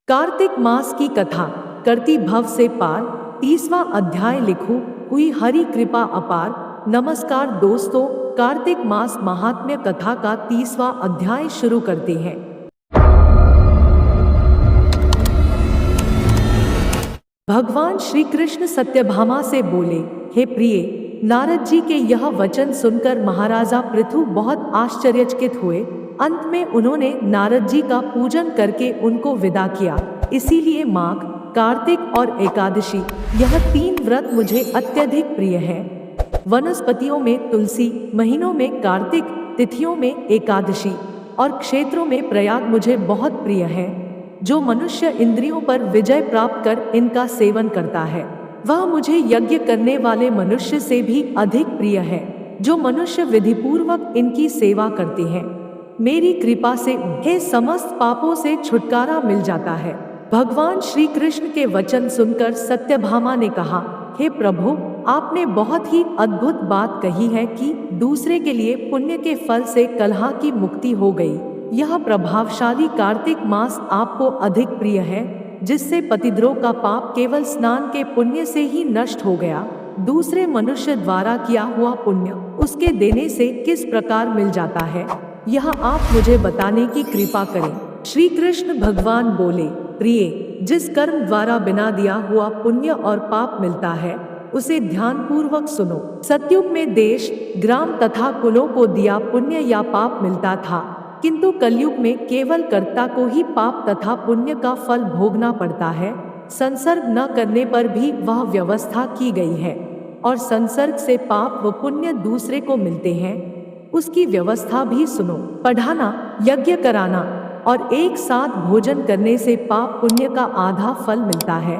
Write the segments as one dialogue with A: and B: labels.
A: कार्तिक मास की कथा। करती भव से पार। 30वां अध्याय। लिखो हुई हरि कृपा अपार। नमस्कार दोस्तों, कार्तिक मास महात्म्य कथा का 30वां अध्याय शुरू करते हैं। भगवान श्री कृष्ण सत्यभामा से बोले, हे प्रिय, नारद जी के यह वचन सुनकर महाराजा पृथु बहुत आश्चर्यचकित हुए। अंत में उन्होंने नारद जी का पूजन करके उनको विदा किया। इसीलिए माघ, कार्तिक और एकादशी, यह 3 व्रत मुझे अत्यधिक प्रिय हैं। वनस्पतियों में तुलसी, महीनों में कार्तिक, तिथियों में एकादशी और क्षेत्रों में प्रयाग मुझे बहुत प्रिय है। जो मनुष्य इंद्रियों पर विजय प्राप्त कर इनका सेवन करता है, वह मुझे यज्ञ करने वाले मनुष्य से भी अधिक प्रिय है। जो मनुष्य विधिपूर्वक इनकी सेवा करते हैं, मेरी कृपा से उन्हें समस्त पापों से छुटकारा मिल जाता है। भगवान श्री कृष्ण के वचन सुनकर सत्यभामा ने कहा, हे प्रभु, आपने बहुत ही अद्भुत बात कही है कि दूसरे के लिए पुण्य के फल से कलह की मुक्ति हो गई। यह प्रभावशाली कार्तिक मास आपको अधिक प्रिय है, जिससे पतिद्रोह का पाप केवल स्नान के पुण्य से ही नष्ट हो गया। दूसरे मनुष्य द्वारा किया हुआ पुण्य उसके देने से किस प्रकार मिल जाता है, यह आप मुझे बताने की कृपा करें। श्री कृष्ण भगवान बोले, प्रिय, जिस कर्म द्वारा बिना दिया हुआ पुण्य और पाप मिलता है, उसे ध्यान पूर्वक सुनो। सतयुग में देश, ग्राम तथा कुलों को दिया पुण्य या पाप मिलता था, किंतु कलयुग में केवल कर्ता को ही पाप तथा पुण्य का फल भोगना पड़ता है। संसर्ग न करने पर भी वह व्यवस्था की गई है, और संसर्ग से पाप व पुण्य दूसरे को मिलते हैं, उसकी व्यवस्था भी सुनो। पढ़ाना, यज्ञ कराना और एक साथ भोजन करने से पाप पुण्य का आधा फल मिलता है।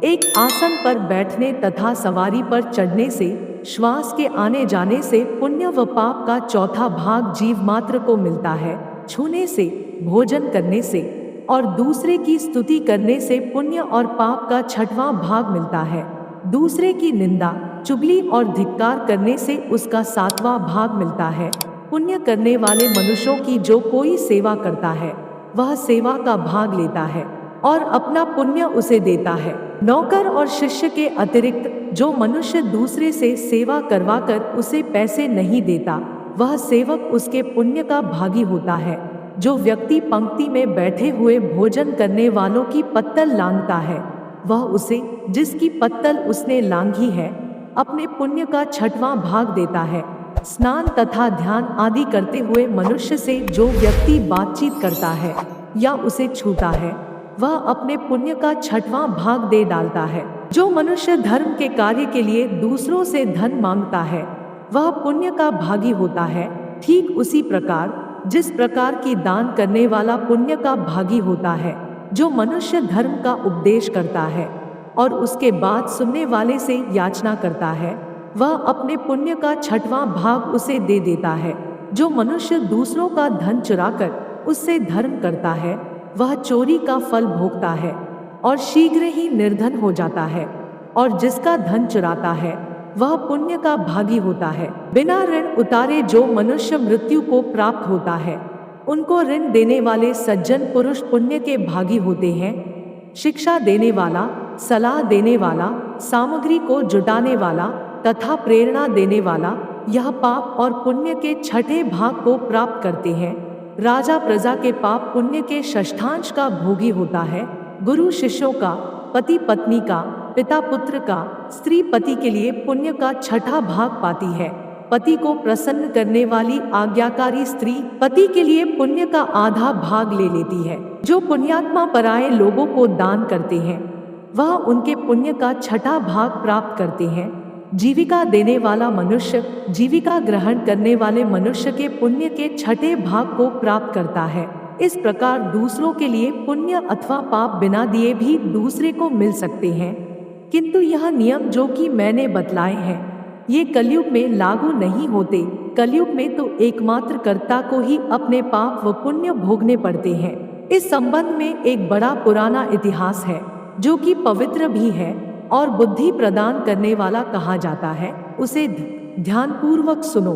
A: एक आसन पर बैठने तथा सवारी पर चढ़ने से, श्वास के आने जाने से पुण्य व पाप का चौथा भाग जीव मात्र को मिलता है। छूने से, भोजन करने से और दूसरे की स्तुति करने से पुण्य और पाप का छठवां भाग मिलता है। दूसरे की निंदा, चुगली और धिक्कार करने से उसका 7वां भाग मिलता है। पुण्य करने वाले मनुष्यों की जो कोई सेवा करता है, वह सेवा का भाग लेता है और अपना पुण्य उसे देता है। नौकर और शिष्य के अतिरिक्त जो मनुष्य दूसरे से सेवा करवाकर उसे पैसे नहीं देता, वह सेवक उसके पुण्य का भागी होता है। जो व्यक्ति पंक्ति में बैठे हुए भोजन करने वालों की पत्तल लांघता है, वह उसे, जिसकी पत्तल उसने लांघी है, अपने पुण्य का 6वां भाग देता है। स्नान तथा ध्यान आदि करते हुए मनुष्य से जो व्यक्ति बातचीत करता है या उसे छूता है, वह अपने पुण्य का 6वां भाग दे डालता है। जो मनुष्य धर्म के कार्य के लिए दूसरों से धन मांगता है, वह पुण्य का भागी होता है। ठीक उसी प्रकार जिस प्रकार की दान करने वाला पुण्य का भागी होता है, जो मनुष्य धर्म का उपदेश करता है और उसके बाद सुनने वाले से याचना करता है, वह अपने पुण्य का 6वां भाग उसे दे देता है। जो मनुष्य दूसरों का धन चुराकर उससे धर्म करता है, वह चोरी का फल भोगता है और शीघ्र ही निर्धन हो जाता है। और जिसका धन चुराता है, वह पुण्य का भागी होता है। बिना ऋण उतारे जो मनुष्य मृत्यु को प्राप्त होता है, उनको ऋण देने वाले सज्जन पुरुष पुण्य के भागी होते हैं। शिक्षा देने वाला, सलाह देने वाला, सामग्री को जुटाने वाला तथा प्रेरणा देने वाला, यह पाप और पुण्य के 6ठे भाग को प्राप्त करते हैं। राजा प्रजा के पाप पुण्य के षष्ठांश का भोगी होता है। गुरु शिष्यों का, पति पत्नी का, पिता पुत्र का, स्त्री पति के लिए पुण्य का 6ठा भाग पाती है। पति को प्रसन्न करने वाली आज्ञाकारी स्त्री पति के लिए पुण्य का आधा भाग ले लेती है। जो पुण्यात्मा पराये लोगों को दान करते हैं, वह उनके पुण्य का 6ठा भाग प्राप्त करते हैं। जीविका देने वाला मनुष्य जीविका ग्रहण करने वाले मनुष्य के पुण्य के 6ठे भाग को प्राप्त करता है। इस प्रकार दूसरों के लिए पुण्य अथवा पाप बिना दिए भी दूसरे को मिल सकते हैं, किंतु यह नियम जो कि मैंने बतलाए हैं, ये कलयुग में लागू नहीं होते। कलयुग में तो एकमात्र कर्ता को ही अपने पाप व पुण्य भोगने पड़ते हैं। इस संबंध में एक बड़ा पुराना इतिहास है, जो कि पवित्र भी है और बुद्धि प्रदान करने वाला कहा जाता है। उसे ध्यानपूर्वक सुनो।